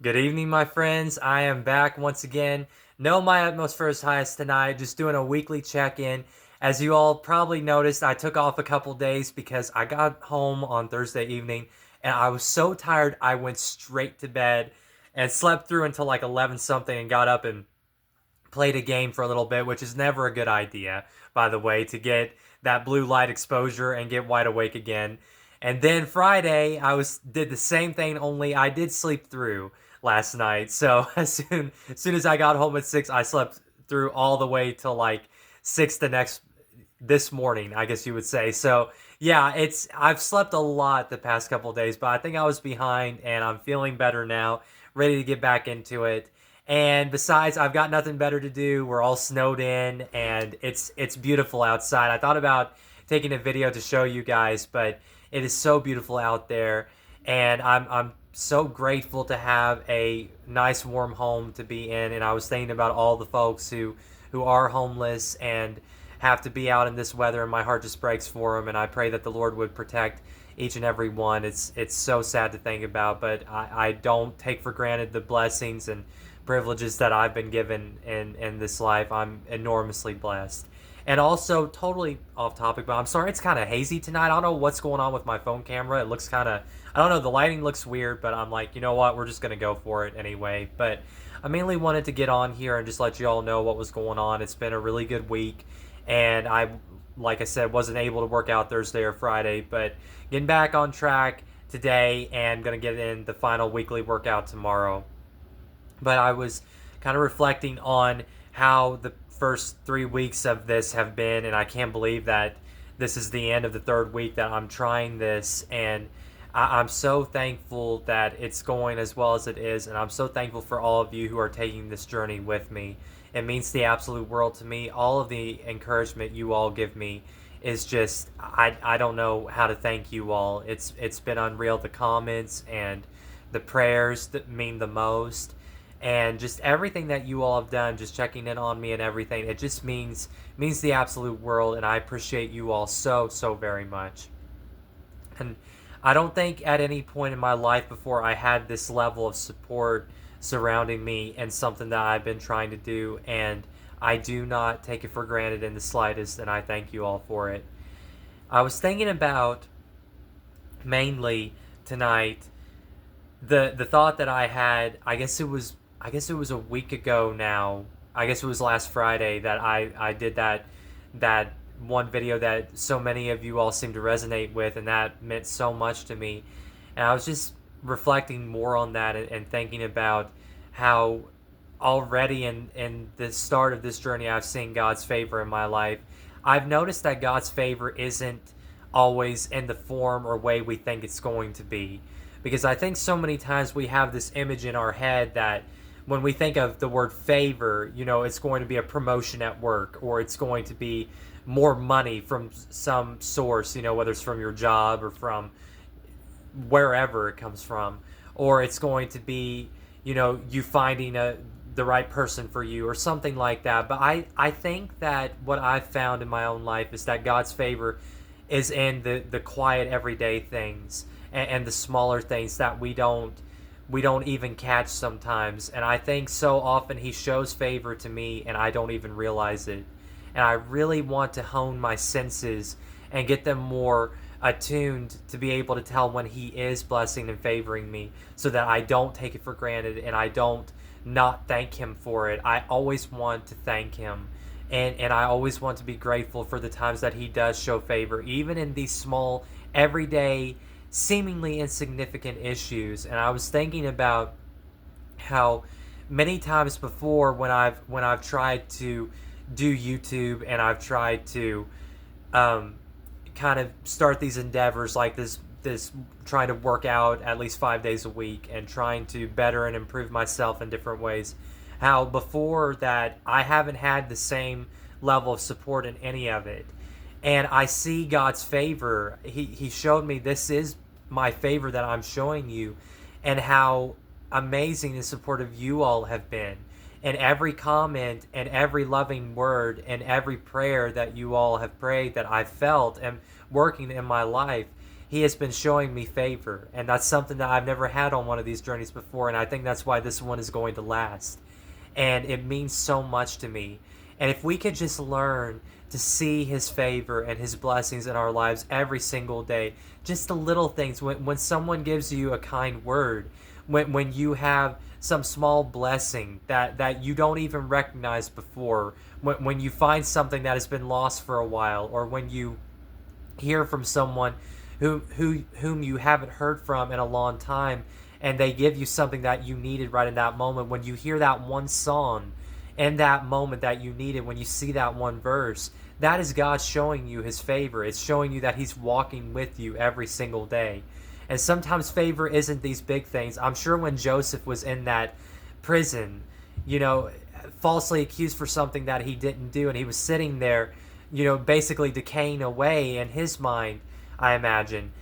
Good evening, my friends. I am back once again. No, my utmost first highest tonight. Just doing a weekly check-in. As you all probably noticed, I took off a couple days because I got home on Thursday evening and I was so tired I went straight to bed and slept through until like 11 something and got up and played a game for a little bit, which is never a good idea, by the way, to get that blue light exposure and get wide awake again. And then Friday, I did the same thing, only I did sleep through last night. So as soon as I got home at 6, I slept through all the way till like 6 this morning, I guess you would say. So yeah, it's I've slept a lot the past couple of days, but I think I was behind and I'm feeling better now, ready to get back into it. And besides, I've got nothing better to do. We're all snowed in and it's beautiful outside. I thought about taking a video to show you guys, but it is so beautiful out there and I'm so grateful to have a nice warm home to be in. And I was thinking about all the folks who are homeless and have to be out in this weather, and my heart just breaks for them. And I pray that the Lord would protect each and every one. It's so sad to think about, but I don't take for granted the blessings and privileges that I've been given in this life. I'm enormously blessed. And also, totally off topic, but I'm sorry it's kind of hazy tonight. I don't know what's going on with my phone camera. It looks kind of, I don't know, the lighting looks weird, but I'm like, you know what? We're just going to go for it anyway. But I mainly wanted to get on here and just let you all know what was going on. It's been a really good week. And like I said, wasn't able to work out Thursday or Friday, but getting back on track today and going to get in the final weekly workout tomorrow. But I was kind of reflecting on how the first 3 weeks of this have been, and I can't believe that this is the end of the third week that I'm trying this, and I'm so thankful that it's going as well as it is, and I'm so thankful for all of you who are taking this journey with me. It means the absolute world to me. All of the encouragement you all give me is just I don't know how to thank you all. It's been unreal. The comments and the prayers that mean the most, and just everything that you all have done, just checking in on me and everything. It just means the absolute world, and I appreciate you all so very much. And I don't think at any point in my life before I had this level of support surrounding me and something that I've been trying to do, and I do not take it for granted in the slightest, and I thank you all for it. I was thinking about mainly tonight the thought that I had. I guess it was a week ago now. I guess it was last Friday that I did that one video that so many of you all seem to resonate with, and that meant so much to me. And I was just reflecting more on that and thinking about how already in the start of this journey I've seen God's favor in my life. I've noticed that God's favor isn't always in the form or way we think it's going to be. Because I think so many times we have this image in our head that when we think of the word favor, it's going to be a promotion at work, or it's going to be more money from some source, whether it's from your job or from wherever it comes from, or it's going to be, you finding the right person for you or something like that. But I think that what I've found in my own life is that God's favor is in the quiet everyday things, and the smaller things that we don't even catch sometimes. And I think so often he shows favor to me and I don't even realize it. And I really want to hone my senses and get them more attuned to be able to tell when he is blessing and favoring me, so that I don't take it for granted and I don't not thank him for it. I always want to thank him, and I always want to be grateful for the times that he does show favor, even in these small, everyday, seemingly insignificant issues. And I was thinking about how many times before when I've tried to do YouTube and I've tried to um, kind of start these endeavors like this trying to work out at least 5 days a week and trying to better and improve myself in different ways, how before that I haven't had the same level of support in any of it. And I see God's favor. He showed me this is my favor that I'm showing you, and how amazing and supportive you all have been. And every comment and every loving word and every prayer that you all have prayed that I felt and working in my life he has been showing me favor. And that's something that I've never had on one of these journeys before. And I think that's why this one is going to last. And it means so much to me. And if we could just learn to see his favor and his blessings in our lives every single day, just the little things, when someone gives you a kind word, when you have some small blessing that you don't even recognize before, when you find something that has been lost for a while, or when you hear from someone whom you haven't heard from in a long time, and they give you something that you needed right in that moment. When you hear that one song in that moment that you needed, when you see that one verse, that is God showing you his favor. It's showing you that he's walking with you every single day. And sometimes favor isn't these big things. I'm sure when Joseph was in that prison, you know, falsely accused for something that he didn't do, and he was sitting there, you know, basically decaying away in his mind, I imagine.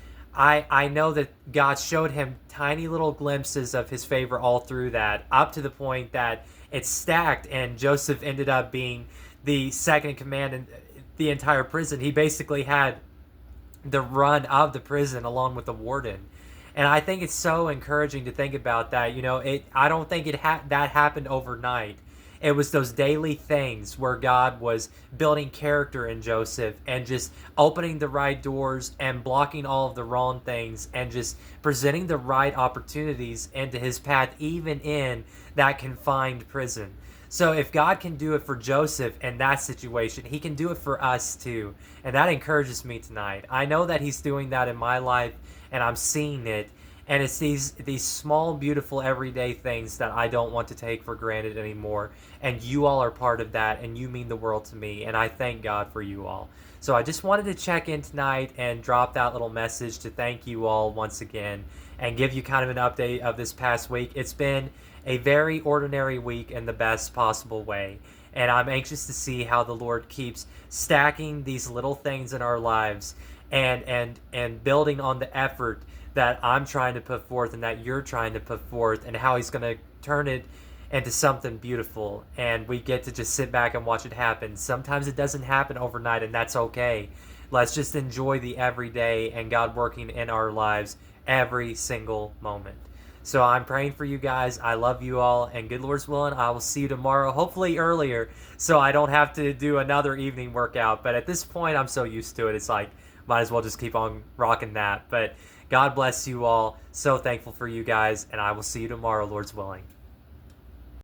I know that God showed him tiny little glimpses of his favor all through that, up to the point that it stacked, and Joseph ended up being the second in command in the entire prison. He basically had the run of the prison along with the warden. And I think it's so encouraging to think about that. You know, I don't think that happened overnight. It was those daily things where God was building character in Joseph, and just opening the right doors and blocking all of the wrong things, and just presenting the right opportunities into his path, even in that confined prison. So if God can do it for Joseph in that situation, he can do it for us too. And that encourages me tonight. I know that he's doing that in my life, and I'm seeing it. And it's these small, beautiful, everyday things that I don't want to take for granted anymore. And you all are part of that, and you mean the world to me. And I thank God for you all. So I just wanted to check in tonight and drop that little message to thank you all once again, and give you kind of an update of this past week. It's been a very ordinary week in the best possible way. And I'm anxious to see how the Lord keeps stacking these little things in our lives, and building on the effort that I'm trying to put forth and that you're trying to put forth, and how he's going to turn it into something beautiful, and we get to just sit back and watch it happen. Sometimes it doesn't happen overnight, and that's okay. Let's just enjoy the everyday and God working in our lives every single moment. So I'm praying for you guys. I love you all, and good Lord's willing, I will see you tomorrow, hopefully earlier, so I don't have to do another evening workout. But at this point, I'm so used to it. It's like, might as well just keep on rocking that. But God bless you all. So thankful for you guys, and I will see you tomorrow, Lord's willing.